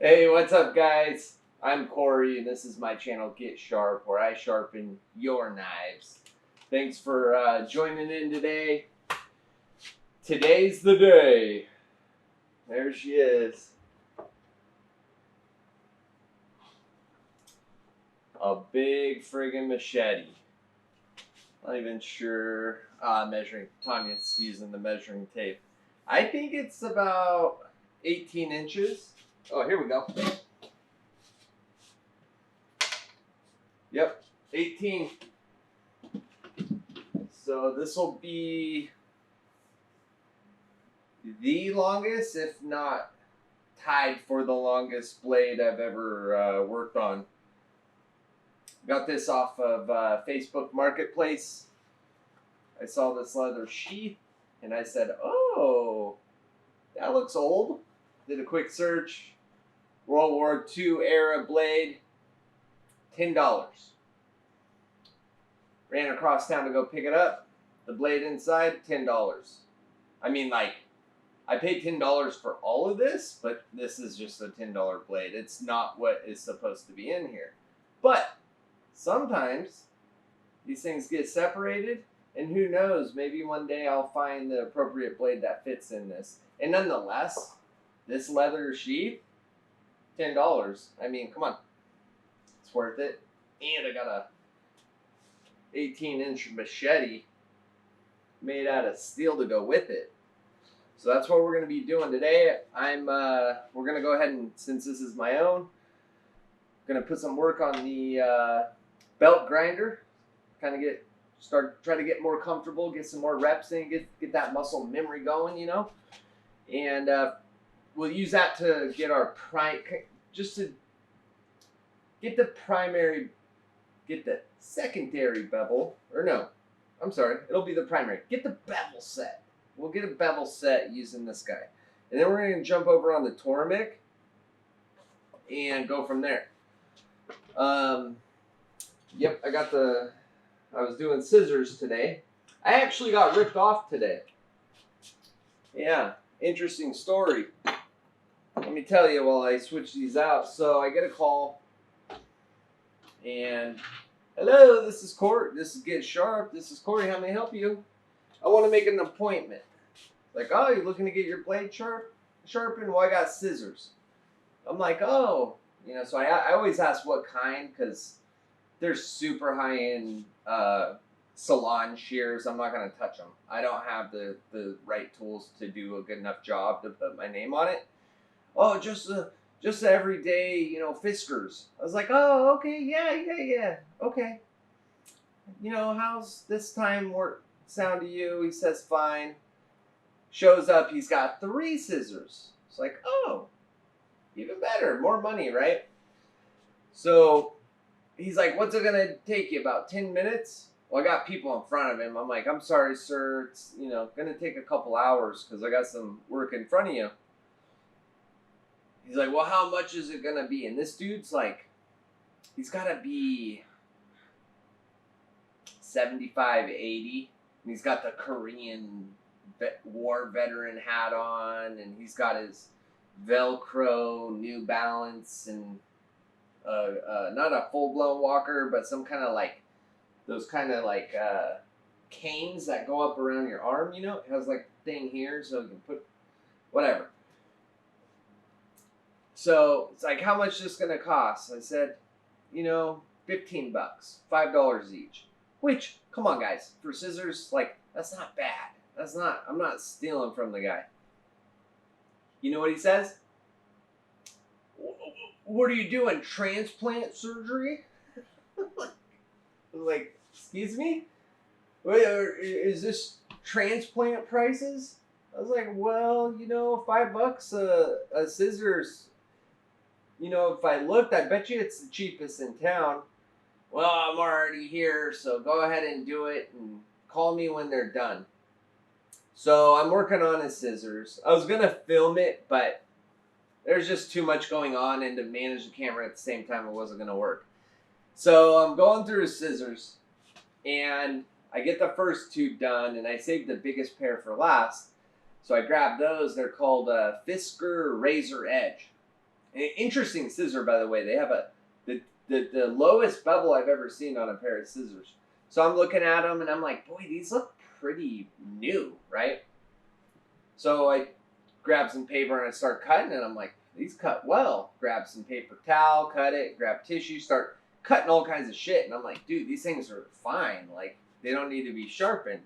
Hey, what's up, guys? I'm Corey, and this is my channel, Get Sharp, where I sharpen your knives. Thanks for joining in today. Today's the day. There she is. A big friggin' machete. Not even sure. Measuring. Tanya's using the measuring tape. I think it's about 18 inches. Oh, here we go. Yep, 18. So this will be the longest, if not tied for the longest blade I've ever worked on. Got this off of Facebook Marketplace. I saw this leather sheath and I said, oh, that looks old. Did a quick search. World War II era blade, $10. Ran across town to go pick it up. The blade inside, $10. I mean, like, I paid $10 for all of this, but this is just a $10 blade. It's not what is supposed to be in here. But sometimes these things get separated, and who knows, maybe one day I'll find the appropriate blade that fits in this. And nonetheless, this leather sheath, $10. I mean, come on. It's worth it. And I got a 18-inch machete made out of steel to go with it. So that's what we're going to be doing today. We're going to go ahead and, since this is my own, going to put some work on the belt grinder. Kind of try to get more comfortable, get some more reps in, get that muscle memory going, you know. And we'll use that to get our just to get the secondary bevel, or no, I'm sorry, it'll be the primary. Get the bevel set. We'll get a bevel set using this guy. And then we're going to jump over on the Tormic and go from there. Yep, I was doing scissors today. I actually got ripped off today. Yeah, interesting story. Let me tell you while I switch these out. So I get a call, and hello, this is Corey. This is Get Sharp. This is Corey. How may I help you? I want to make an appointment. Like, oh, you're looking to get your blade sharpened? Well, I got scissors. I'm like, oh, you know. So I always ask what kind, because they're super high-end salon shears. I'm not going to touch them. I don't have the right tools to do a good enough job to put my name on it. Oh, just the everyday, you know, Fiskars. I was like, oh, okay, yeah, okay. You know, how's this time sound to you? He says, fine. Shows up, he's got 3 scissors. It's like, oh, even better, more money, right? So he's like, what's it gonna take you, about 10 minutes? Well, I got people in front of him. I'm like, I'm sorry, sir, it's, you know, gonna take a couple hours because I got some work in front of you. He's like, well, how much is it going to be? And this dude's like, he's got to be 75, 80. And he's got the Korean war veteran hat on. And he's got his Velcro New Balance and not a full-blown walker, but some kind of like, those kind of like canes that go up around your arm, you know? It has like a thing here so you can put whatever. So it's like, how much is this going to cost? I said, you know, $15, $5 each. Which, come on, guys, for scissors, like, that's not bad. I'm not stealing from the guy. You know what he says? What are you doing, transplant surgery? Like, excuse me? Wait, is this transplant prices? I was like, well, you know, $5 a scissors. You know, if I looked, I bet you it's the cheapest in town. Well, I'm already here, so go ahead and do it and call me when they're done. So I'm working on his scissors. I was going to film it, but there's just too much going on, and to manage the camera at the same time, it wasn't going to work. So I'm going through his scissors, and I get the first 2 done, and I saved the biggest pair for last. So I grabbed those. They're called Fisker Razor Edge. An interesting scissor, by the way. They have the lowest bevel I've ever seen on a pair of scissors. So I'm looking at them and I'm like, boy, these look pretty new, right? So I grab some paper and I start cutting and I'm like, these cut well. Grab some paper towel, cut it, grab tissue, start cutting all kinds of shit. And I'm like, dude, these things are fine. Like, they don't need to be sharpened.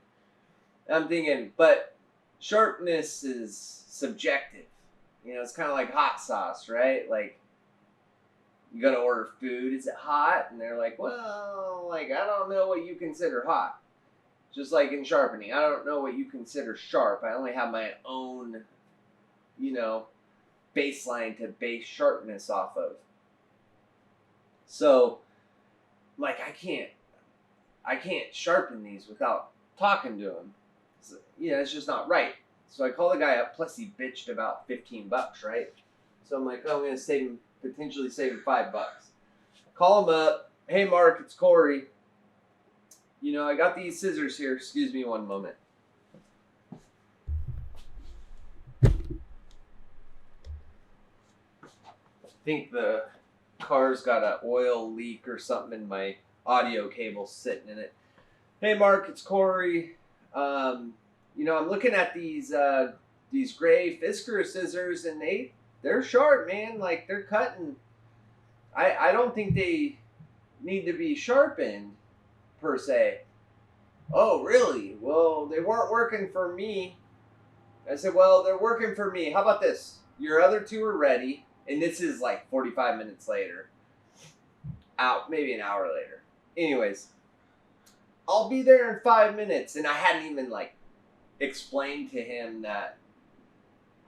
And I'm thinking, but sharpness is subjective. You know, it's kind of like hot sauce, right? Like, you go to order food, is it hot? And they're like, well, like, I don't know what you consider hot. Just like in sharpening, I don't know what you consider sharp. I only have my own, you know, baseline to base sharpness off of. So, like, I can't sharpen these without talking to him. So, you know, it's just not right. So I call the guy up, plus he bitched about $15, right? So I'm like, oh, I'm going to potentially save him $5. Call him up. Hey, Mark, it's Corey. You know, I got these scissors here. Excuse me one moment. I think the car's got an oil leak or something in my audio cable sitting in it. Hey, Mark, it's Corey. You know, I'm looking at these gray Fisker scissors, and they're sharp, man. Like, they're cutting. I don't think they need to be sharpened, per se. Oh, really? Well, they weren't working for me. I said, well, they're working for me. How about this? Your other two are ready, and this is like 45 minutes later. Maybe an hour later. Anyways, I'll be there in 5 minutes, and I hadn't even, like, explained to him that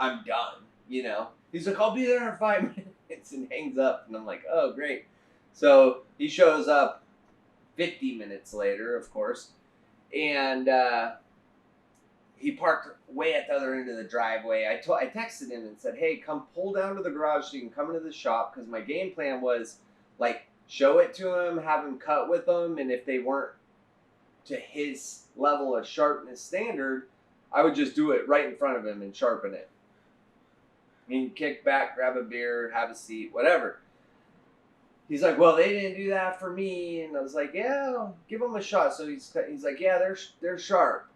I'm done, you know? He's like, I'll be there in 5 minutes, and hangs up, and I'm like, oh, great. So he shows up 50 minutes later, of course, and he parked way at the other end of the driveway. I texted him and said, hey, come pull down to the garage so you can come into the shop, because my game plan was, like, show it to him, have him cut with them, and if they weren't to his level of sharpness standard, I would just do it right in front of him and sharpen it. He'd kick back, grab a beer, have a seat, whatever. He's like, well, they didn't do that for me. And I was like, yeah, give them a shot. So he's like, yeah, they're sharp.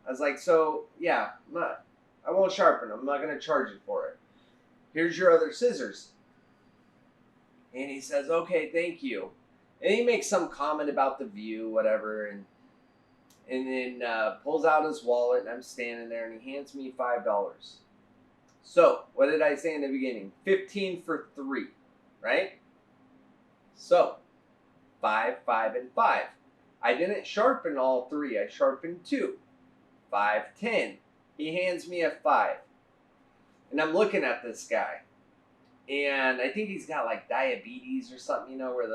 I was like, so, yeah, I won't sharpen them. I'm not going to charge you for it. Here's your other scissors. And he says, okay, thank you. And he makes some comment about the view, whatever, and then pulls out his wallet, and I'm standing there, and he hands me $5. So, what did I say in the beginning? 15 for 3, right? So, 5, 5, and 5. I didn't sharpen all 3. I sharpened 2. 5, 10. He hands me a 5. And I'm looking at this guy. And I think he's got, like, diabetes or something, you know, where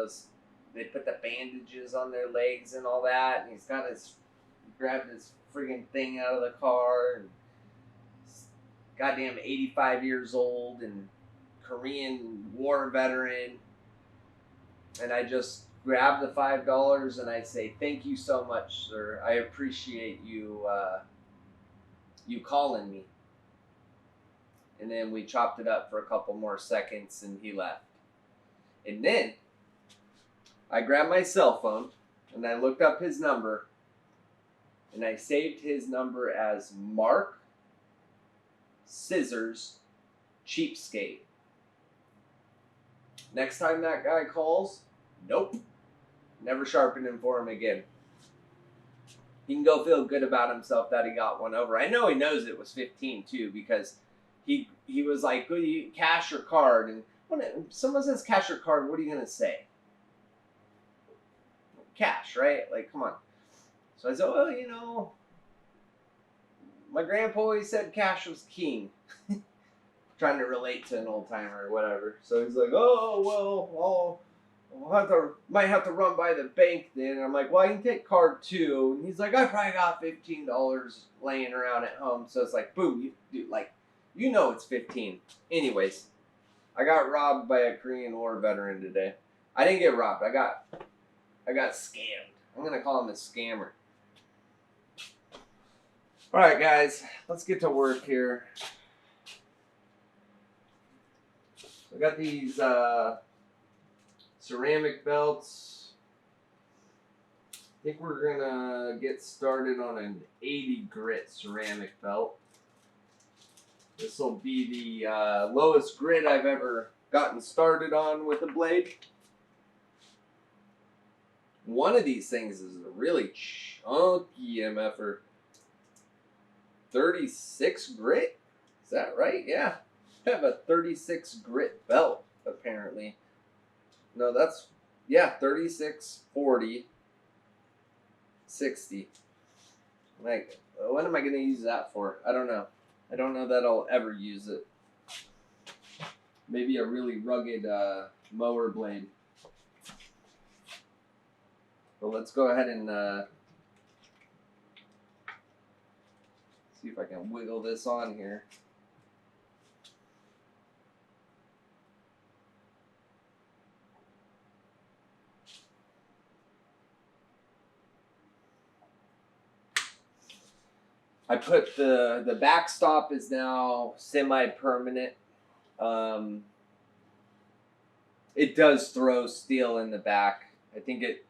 they put the bandages on their legs and all that. And he's grabbed his friggin' thing out of the car. And goddamn 85 years old and Korean War veteran. And I just grab the $5 and I say, thank you so much, sir. I appreciate you calling me. And then we chopped it up for a couple more seconds and he left. And then I grabbed my cell phone and I looked up his number and I saved his number as Mark Scissors Cheapskate. Next time that guy calls, nope, never sharpen him for him again. He can go feel good about himself that he got one over. I know he knows it was 15 too, because he was like, "Good, you cash or card?" And when someone says cash or card, what are you gonna say? Cash, right? Like, come on. So I said, "Oh, you know, my grandpa always said cash was king." Trying to relate to an old timer or whatever. So he's like, "Oh, well, might have to run by the bank then." And I'm like, "Well, you can take card too." And he's like, "I probably got $15 laying around at home." So it's like, boom, you know it's 15. Anyways, I got robbed by a Korean War veteran today. I didn't get robbed. I got scammed. I'm gonna call him a scammer. All right, guys, let's get to work here. I got these ceramic belts. I think we're gonna get started on an 80 grit ceramic belt. This will be the lowest grit I've ever gotten started on with a blade. One of these things is a really chunky MFer. 36 grit? Is that right? Yeah. I have a 36 grit belt, apparently. No, that's, yeah, 36, 40, 60. Like, what am I going to use that for? I don't know. I don't know that I'll ever use it. Maybe a really rugged mower blade. But let's go ahead and see if I can wiggle this on here. I put the backstop is now semi-permanent. It does throw steel in the back. I think it,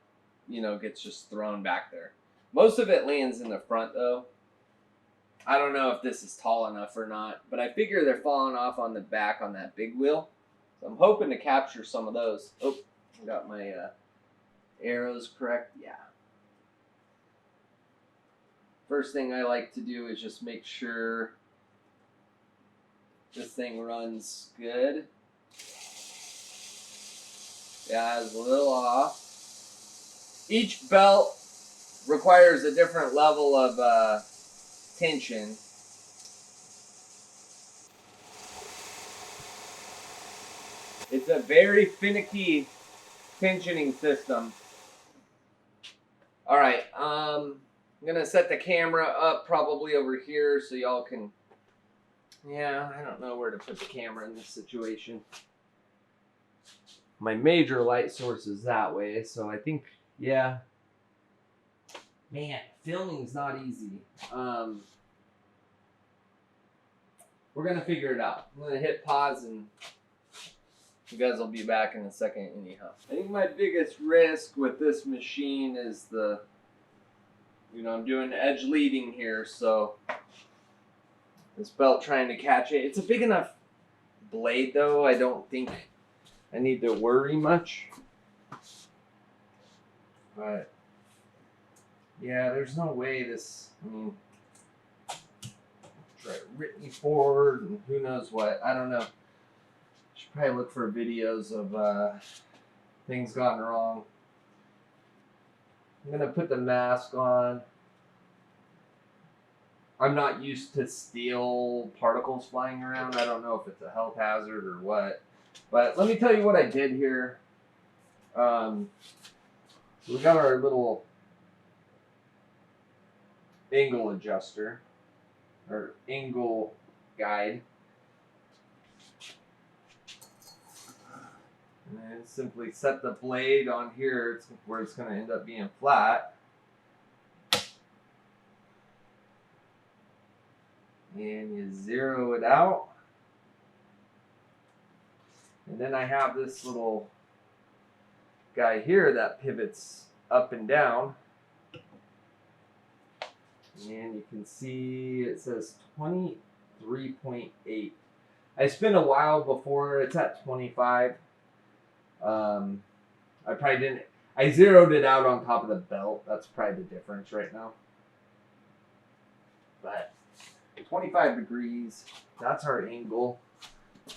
gets just thrown back there. Most of it lands in the front though. I don't know if this is tall enough or not, but I figure they're falling off on the back on that big wheel. So I'm hoping to capture some of those. Oh, I got my arrows correct. Yeah. First thing I like to do is just make sure this thing runs good. Yeah, it's a little off. Each belt requires a different level of tension. It's a very finicky tensioning system. All right, I'm gonna set the camera up probably over here so y'all can, I don't know where to put the camera in this situation. My major light source is that way, so I think, yeah. Man, filming's not easy. We're gonna figure it out. I'm gonna hit pause and you guys will be back in a second anyhow. I think my biggest risk with this machine is I'm doing edge leading here, so this belt trying to catch it. It's a big enough blade though, I don't think I need to worry much. But yeah, there's no way this, try to rip me forward and who knows what. I don't know. Should probably look for videos of things gone wrong. I'm gonna put the mask on. I'm not used to steel particles flying around. I don't know if it's a health hazard or what. But let me tell you what I did here. We got our little angle adjuster, or angle guide. And then simply set the blade on here where it's going to end up being flat. And you zero it out. And then I have this little guy here that pivots up and down. And you can see it says 23.8. I spent a while before it's at 25. I probably didn't. I zeroed it out on top of the belt. That's probably the difference right now. But 25 degrees. That's our angle. I'm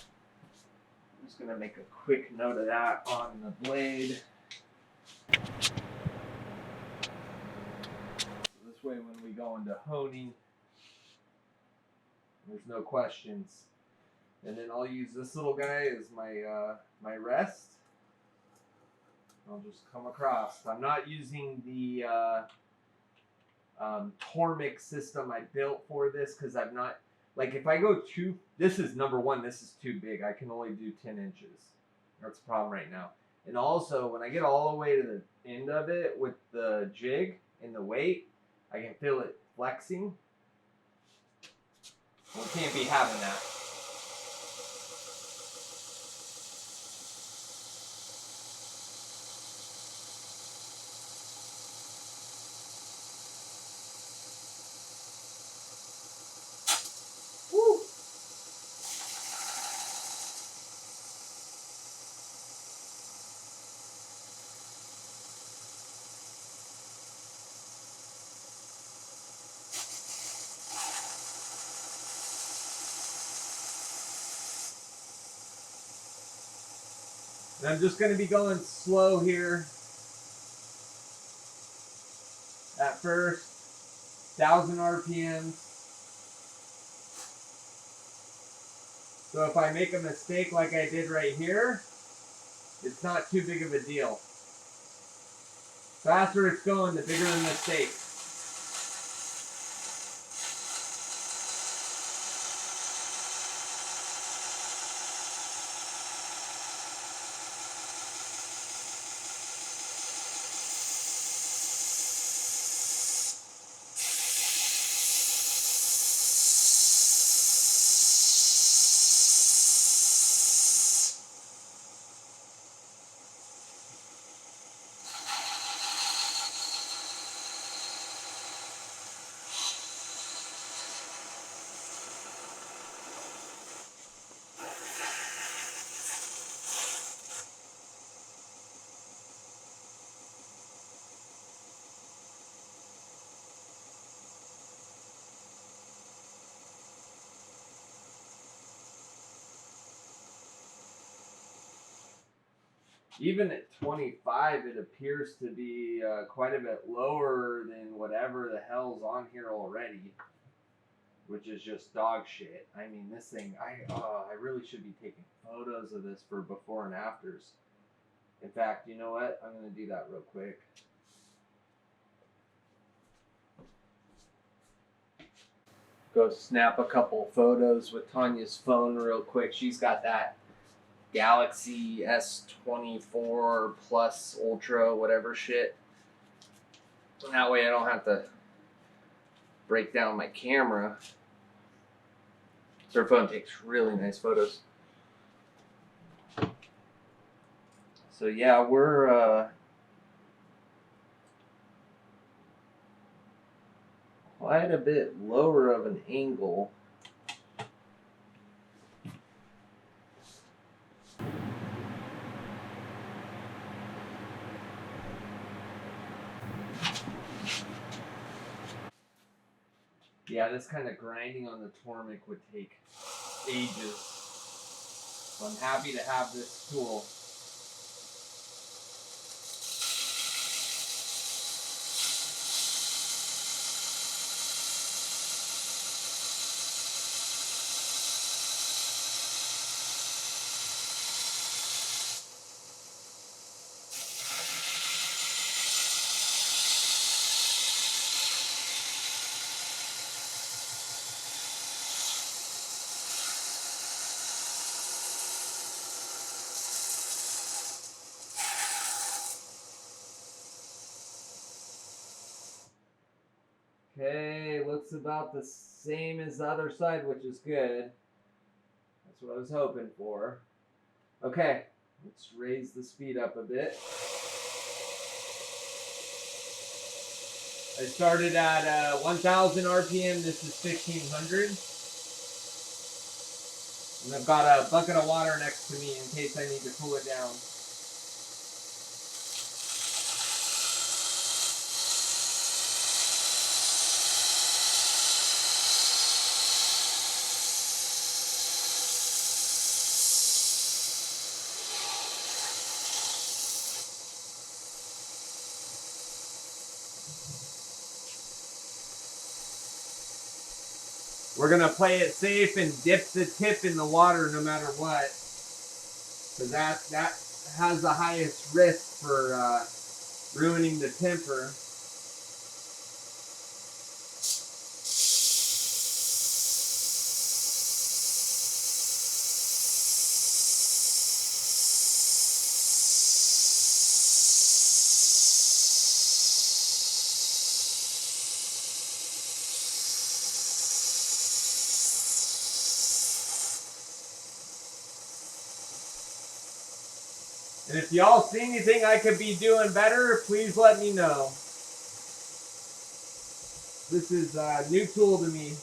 just gonna make a quick note of that on the blade. This way, when we go into honing, there's no questions. And then I'll use this little guy as my rest. I'll just come across. I'm not using the Tormix system I built for this because I'm not, like if I go this is number one, this is too big. I can only do 10 inches. That's the problem right now. And also when I get all the way to the end of it with the jig and the weight, I can feel it flexing. We can't be having that. And I'm just going to be going slow here at first, 1,000 RPMs. So if I make a mistake like I did right here, it's not too big of a deal. The faster it's going, the bigger the mistake. Even at 25, it appears to be quite a bit lower than whatever the hell's on here already, which is just dog shit. I mean, this thing, I really should be taking photos of this for before and afters. In fact, you know what? I'm going to do that real quick. Go snap a couple photos with Tanya's phone real quick. She's got that Galaxy S24 Plus Ultra, whatever shit. And that way I don't have to break down my camera. Her phone takes really nice photos. So yeah, we're quite a bit lower of an angle. Yeah, this kind of grinding on the Tormic would take ages. So I'm happy to have this tool. Okay, looks about the same as the other side, which is good. That's what I was hoping for. Okay, let's raise the speed up a bit. I started at 1,000 RPM. This is 1,500. And I've got a bucket of water next to me in case I need to cool it down. We're gonna play it safe and dip the tip in the water no matter what. So that has the highest risk for ruining the temper. And if y'all see anything I could be doing better, please let me know. This is a new tool to me.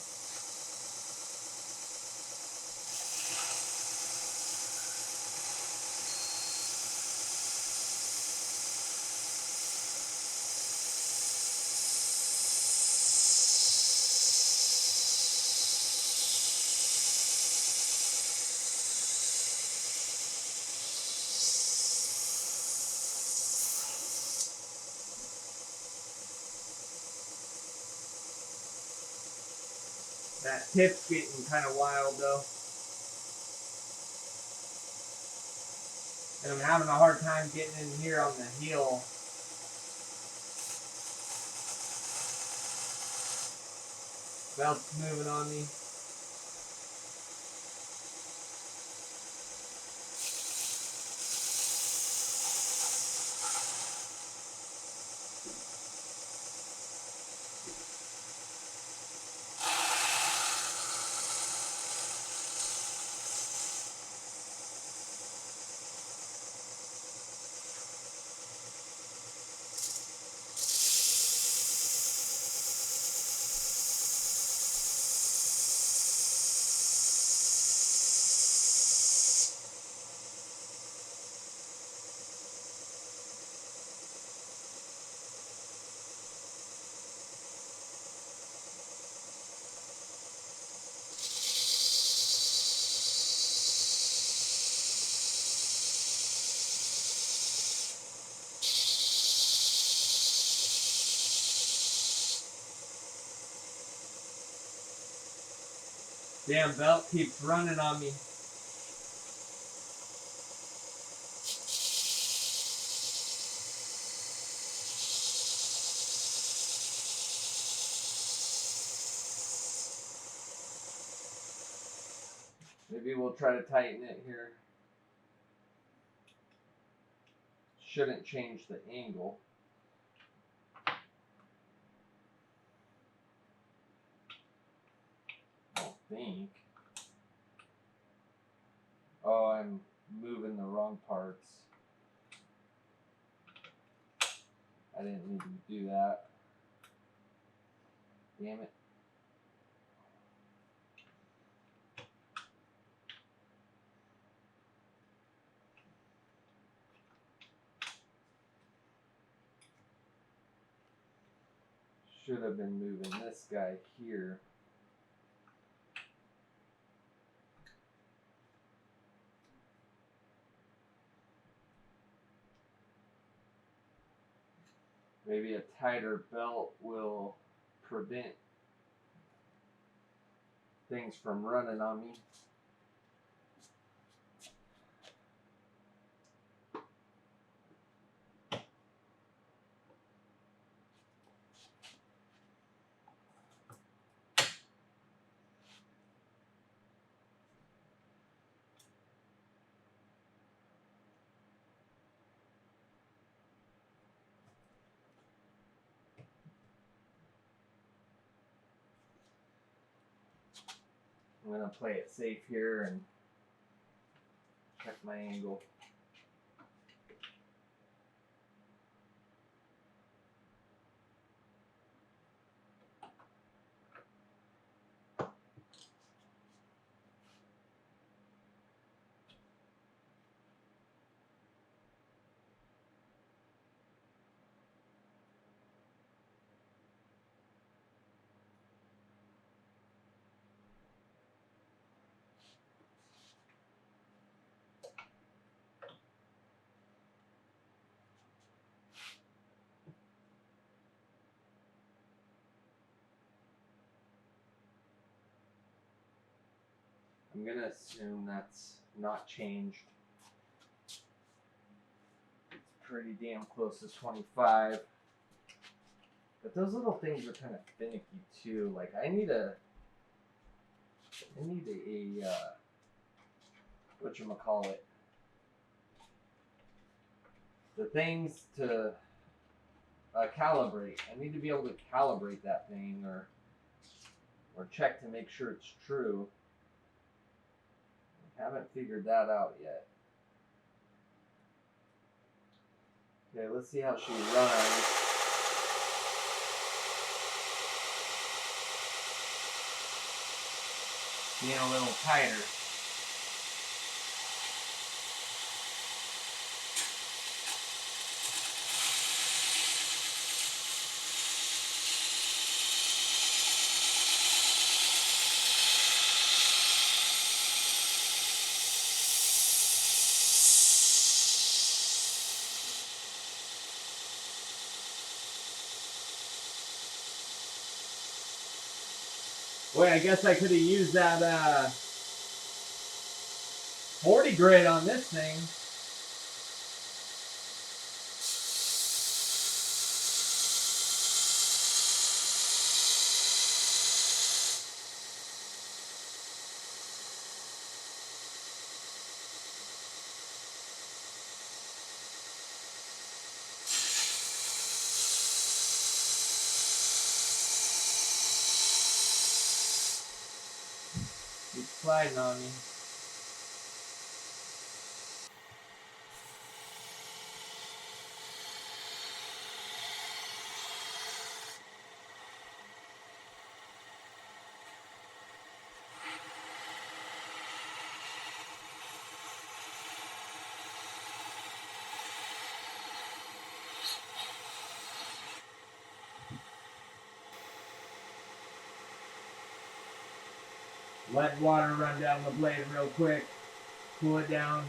That tip's getting kind of wild though. And I'm having a hard time getting in here on the heel. Belt's moving on me. Damn, belt keeps running on me. Maybe we'll try to tighten it here. Shouldn't change the angle. I don't think. Oh, I'm moving the wrong parts. I didn't need to do that. Damn it. Should have been moving this guy here. Maybe a tighter belt will prevent things from running on me. I'm going to play it safe here and check my angle. I'm going to assume that's not changed. It's pretty damn close to 25. But those little things are kind of finicky too. Like I need a whatchamacallit. The things to calibrate. I need to be able to calibrate that thing or check to make sure it's true. Haven't figured that out yet. Okay, let's see how she runs. Being a little tighter. Boy, I guess I could have used that 40 grit on this thing. Keep sliding on me. Let water run down the blade real quick. Cool it down.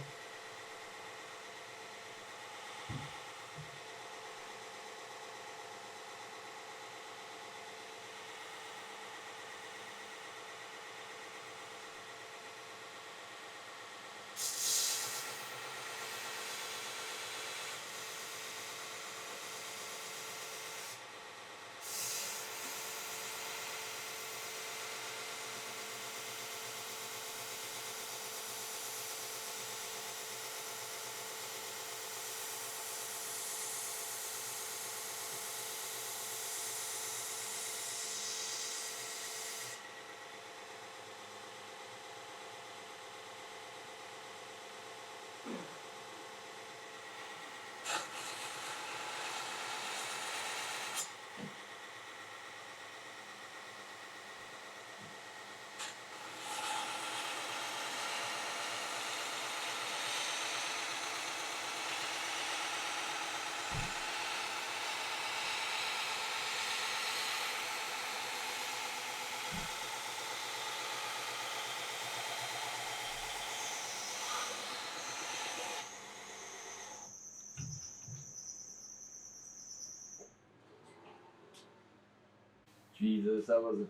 Jesus, I wasn't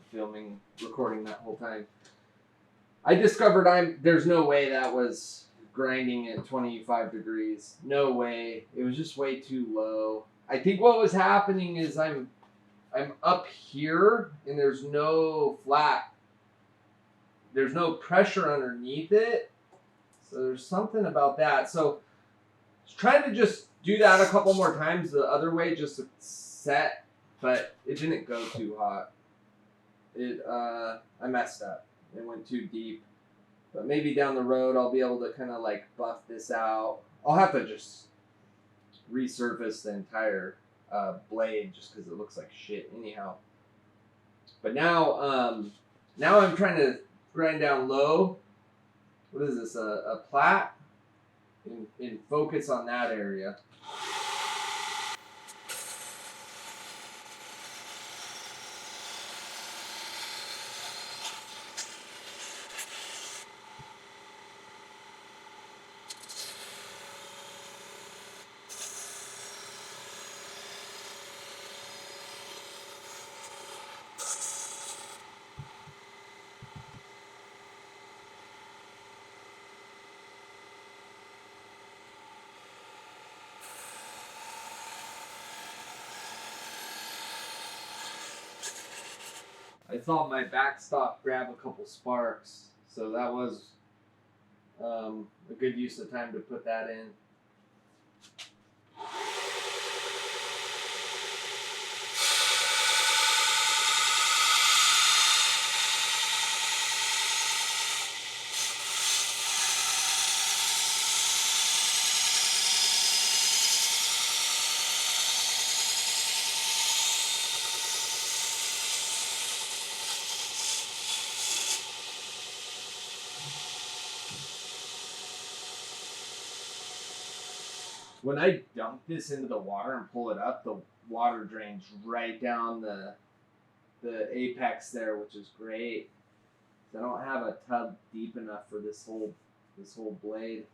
recording that whole time. I discovered there's no way that was grinding at 25 degrees. No way. It was just way too low. I think what was happening is I'm up here and there's no pressure underneath it. So there's something about that. So I was trying to just do that a couple more times the other way just to set, but it didn't go too hot. I messed up. It went too deep. But maybe down the road I'll be able to kind of like buff this out. I'll have to just resurface the entire blade just because it looks like shit anyhow. But now I'm trying to grind down low. What is this? A plat? And focus on that area. I saw my backstop grab a couple sparks, so that was a good use of time to put that in. When I dunk this into the water and pull it up, the water drains right down the apex there, which is great. I don't have a tub deep enough for this whole blade.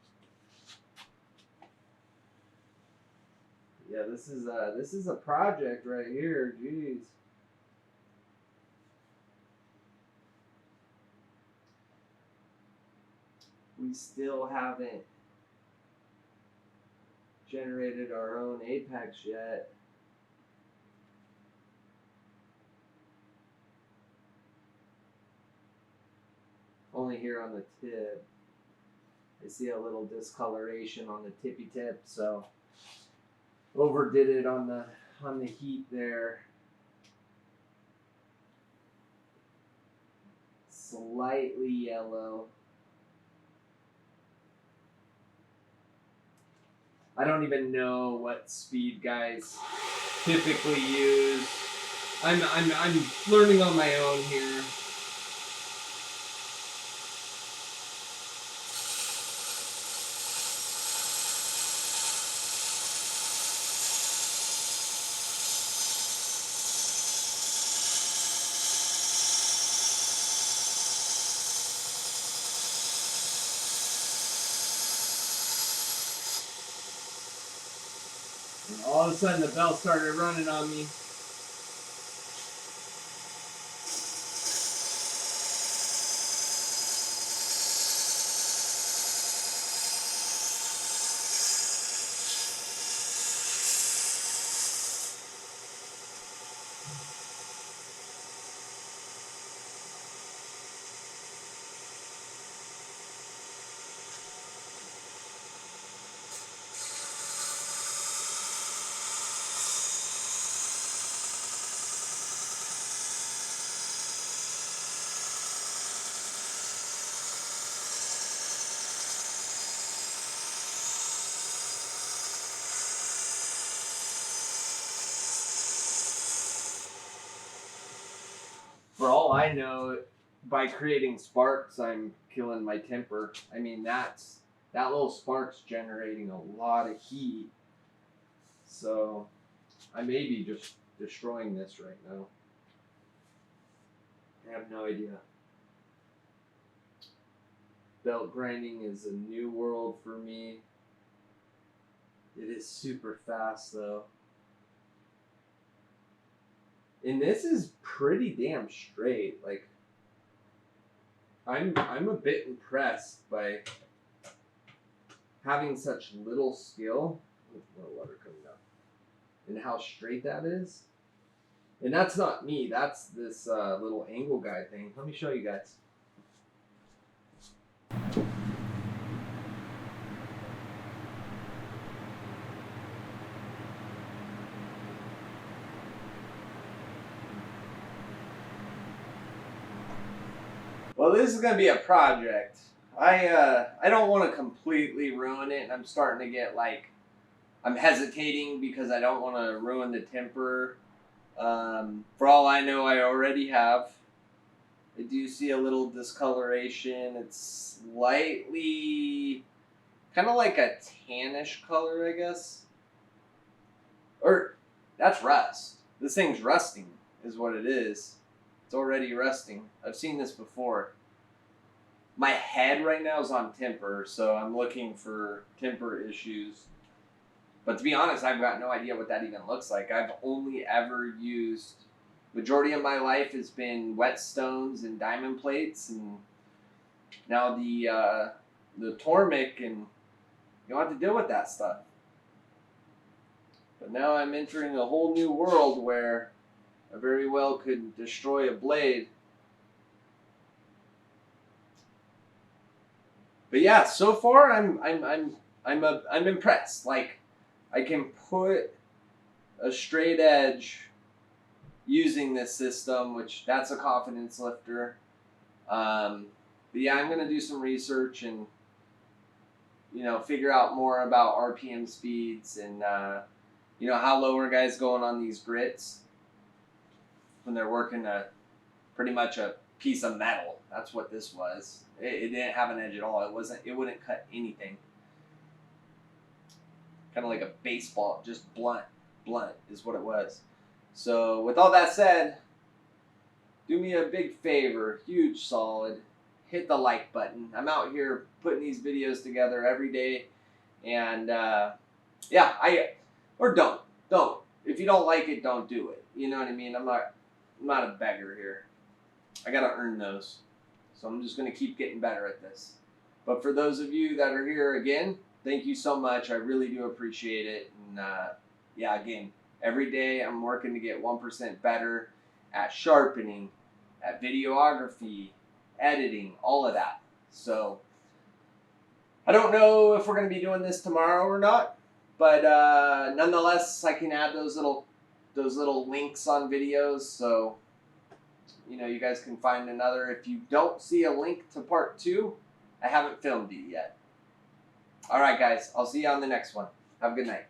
Yeah, this is a project right here. Jeez. we still haven't generated our own apex yet. Only here on the tip. I see a little discoloration on the tippy tip, so overdid it on the heat there. Slightly yellow. I don't even know what speed guys typically use. I'm learning on my own here. And all of a sudden the bell started running on me. For all I know, by creating sparks, I'm killing my temper. I mean, that little spark's generating a lot of heat. So I may be just destroying this right now. I have no idea. Belt grinding is a new world for me. It is super fast though. And this is pretty damn straight. Like, I'm a bit impressed by having such little skill. More water coming down. And how straight that is. And that's not me. That's this little angle guide thing. Let me show you guys. Well, this is going to be a project. I don't want to completely ruin it, and I'm starting to get like, I'm hesitating because I don't want to ruin the temper. For all I know, I already have. I do see a little discoloration. It's slightly, kind of like a tannish color, I guess. Or, that's rust. This thing's rusting, is what it is. It's already rusting. I've seen this before. My head right now is on temper, so I'm looking for temper issues. But to be honest, I've got no idea what that even looks like. I've only ever used, majority of my life has been whetstones and diamond plates, and now the Tormic, and you don't have to deal with that stuff. But now I'm entering a whole new world where I very well could destroy a blade. But yeah, so far I'm impressed. Like, I can put a straight edge using this system, which that's a confidence lifter. But yeah, I'm gonna do some research and figure out more about RPM speeds and how low are guys going on these grits when they're working pretty much a piece of metal. That's what this was. It didn't have an edge at all. It wouldn't cut anything. Kind of like a baseball, just blunt is what it was. So with all that said, do me a big favor, huge solid, hit the like button. I'm out here putting these videos together every day, and don't. If you don't like it, don't do it. You know what I mean? I'm not a beggar here. I gotta earn those. So I'm just gonna keep getting better at this. But for those of you that are here again, thank you so much. I really do appreciate it. And yeah, again, every day I'm working to get 1% better at sharpening, at videography, editing, all of that. So I don't know if we're going to be doing this tomorrow or not, but nonetheless, I can add those little links on videos, so you guys can find another. If you don't see a link to part 2, I haven't filmed it yet. All right, guys, I'll see you on the next one. Have a good night.